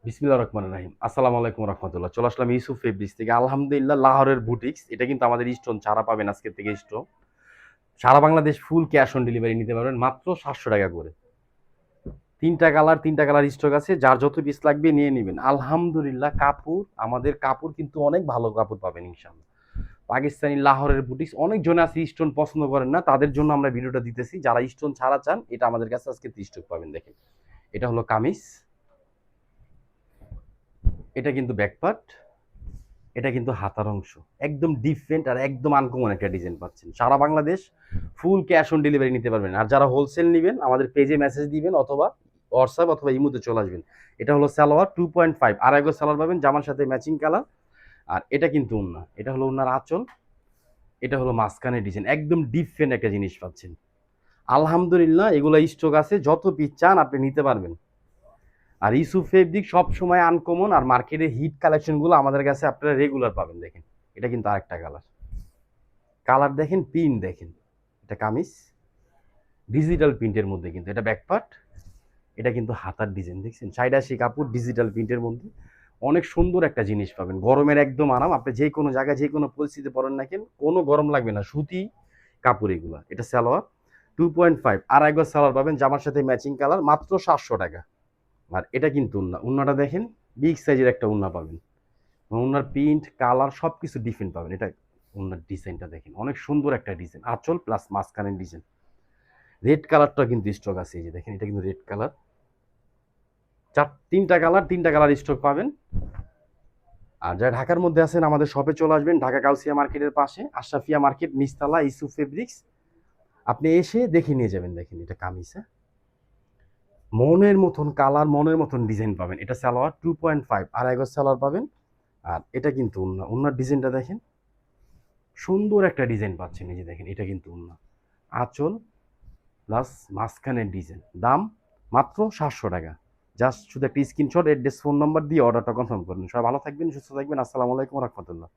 বিসমিল্লাহির রহমানির রহিম। আসসালামু আলাইকুম রাহমাতুল্লাহ। চলে আসলাম ইউসুফ ফেব্রিক্স থেকে। আলহামদুলিল্লাহ লাহোরের বুটিক্স। এটা কিন্তু আমাদের স্টোন ছাড়া পাবেন আজকে থেকে স্টোন। সারা Bangladesh full cash on delivery নিতে পারবেন মাত্র ৭০০ টাকা করে। ৩টা কালার স্টক আছে। যার যত পিস লাগবে নিয়ে নিবেন। আলহামদুলিল্লাহ কাপড় আমাদের কাপড় কিন্তু অনেক ভালো কাপড় পাবেন ইনশাআল্লাহ। পাকিস্তানি লাহোরের বুটিক্স অনেকজন আছে স্টোন পছন্দ করেন না। তাদের জন্য আমরা ভিডিওটা দিতেছি। যারা স্টোন ছাড়া চান এটা আমাদের কাছে আজকে স্টক পাবেন দেখেন। এটা হলো কামিজ। এটা কিন্তু ব্যাকপার্ট। এটা কিন্তু হাতার অংশ। একদম ডিফারেন্ট আর একদম আনকমন একটা ডিজাইন পাচ্ছেন। সারা Bangladesh full cash on delivery নিতে পারবেন। আর যারা হোলসেল নিবেন আমাদের পেজে মেসেজ দিবেন অথবা হোয়াটসঅ্যাপ অথবা ইমোতে চলে আসবেন। এটা হলো সালোয়ার 2.5 আড়াই গজ সালোয়ার পাবেন জামার সাথে ম্যাচিং কালার। আর এটা কিন্তু ওন্না। এটা হলো ওন্নার আঁচল। এটা হলো মাঝখানে ডিজাইন। একদম ডিফারেন্ট একটা জিনিস পাচ্ছেন। আলহামদুলিল্লাহ এগুলা স্টক আছে। যত পিস চান আপনি নিতে পারবেন। আর ইস্যু ফেব্রিক সবসময় আনকমন আর মার্কেটের হিট কালেকশনগুলো আমাদের কাছে আপনারা রেগুলার পাবেন দেখেন। এটা কিন্তু আরেকটা কালার। কালার দেখেন, প্রিন্ট দেখেন। এটা কামিজ ডিজিটাল প্রিন্টের মধ্যে কিন্তু এটা ব্যাকপার্ট। এটা কিন্তু হাতার ডিজাইন দেখছেন, সাইড আসি কাপড় ডিজিটাল প্রিন্টের মধ্যে অনেক সুন্দর একটা জিনিস পাবেন। গরমের একদম আরাম। আপনি যে কোনো জায়গায় যে কোনো পরিস্থিতি পরেন না কেন কোনো গরম লাগবে না। সুতি কাপড় এগুলা। এটা সালোয়ার 2.5 আড়াই গজ সালোয়ার পাবেন জামার সাথে ম্যাচিং কালার মাত্র ৭০০ টাকা। আর এটা কিন্তু উন্না। উন্নাটা দেখেন বিগ সাইজের একটা উন্না পাবেন। উন্নার প্রিন্ট কালার সবকিছু ডিফারেন্ট পাবেন। এটা উন্নার ডিজাইনটা দেখেন অনেক সুন্দর একটা ডিজাইন। আঁচল প্লাস মাঝখানের ডিজাইন। রেড কালারটা কিন্তু স্টক আছে। এই যে দেখেন এটা কিন্তু রেড কালার। তিনটা কালার স্টক পাবেন। আর যারা ঢাকার মধ্যে আছেন আমাদের শপে চলে আসবেন। ঢাকা কাউসিয়া মার্কেটের পাশে আশরাফিয়া মার্কেট নিচতলা ইস্যু ফেব্রিক্স। আপনি এসে দেখে নিয়ে যাবেন। দেখেন এটা কামিজ। মনের মতন কালার মনের মতন ডিজাইন পাবেন। এটা সালোয়ার 2.5 আড়াই গজ সালোয়ার পাবেন। আর এটা কিন্তু উন্না। উন্নার ডিজাইনটা দেখেন সুন্দর একটা ডিজাইন পাচ্ছেন। এই যে দেখেন এটা কিন্তু উন্না। আঁচল প্লাস মাঝখানের ডিজাইন। দাম মাত্র ৭০০ টাকা। জাস্ট শুধু একটা স্ক্রিনশট, অ্যাড্রেস, ফোন নাম্বার দিয়ে অর্ডারটা কনফার্ম করুন। সবাই ভালো থাকবেন, সুস্থ থাকবেন। আসসালামু আলাইকুম রহমতুল্লাহ।